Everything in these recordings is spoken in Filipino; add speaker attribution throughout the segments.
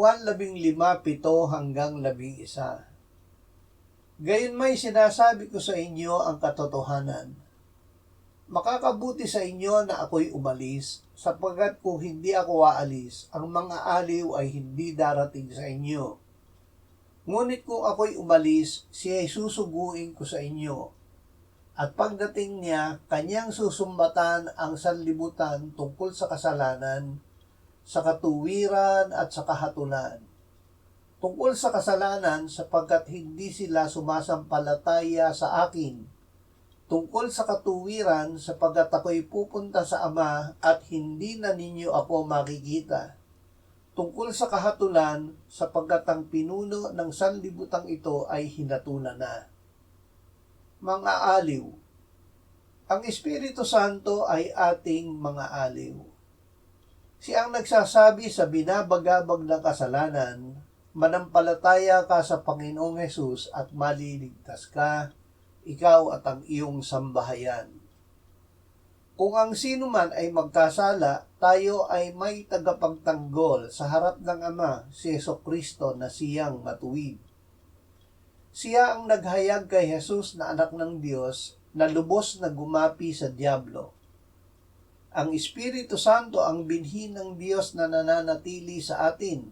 Speaker 1: 1:15 hanggang 11. Gayunmay sinasabi ko sa inyo ang katotohanan. Makakabuti sa inyo na ako'y umalis, sapagkat kung hindi ako aalis, ang mga aliw ay hindi darating sa inyo. Ngunit kung ako'y umalis, siya'y susuguin ko sa inyo. At pagdating niya, kanyang susumbatan ang sanlibutan tungkol sa kasalanan, sa katuwiran at sa kahatulan. Tungkol sa kasalanan sapagkat hindi sila sumasampalataya sa akin. Tungkol sa katuwiran sapagkat ako'y pupunta sa Ama at hindi na ninyo ako makikita. Tungkol sa kahatulan sapagkat ang pinuno ng sanlibutang ito ay hinatulan na. Mga aliw. Ang Espiritu Santo ay ating mga aliw. Siya ang nagsasabi sa binabagabag ng kasalanan, manampalataya ka sa Panginoong Hesus at maliligtas ka, ikaw at ang iyong sambahayan. Kung ang sino man ay magkasala, tayo ay may tagapagtanggol sa harap ng Ama, si Jesucristo na siyang matuwid. Siya ang naghayag kay Jesus na anak ng Diyos na lubos na gumapi sa dyablo. Ang Espiritu Santo ang binhi ng Diyos na nananatili sa atin.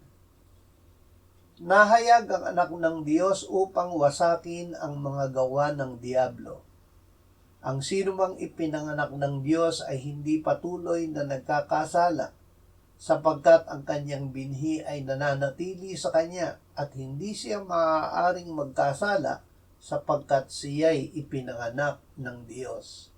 Speaker 1: Nahayag ang anak ng Diyos upang wasakin ang mga gawa ng diablo. Ang sinumang ipinanganak ng Diyos ay hindi patuloy na nagkakasala, sapagkat ang kanyang binhi ay nananatili sa kanya at hindi siya maaaring magkasala sapagkat siya'y ipinanganak ng Diyos.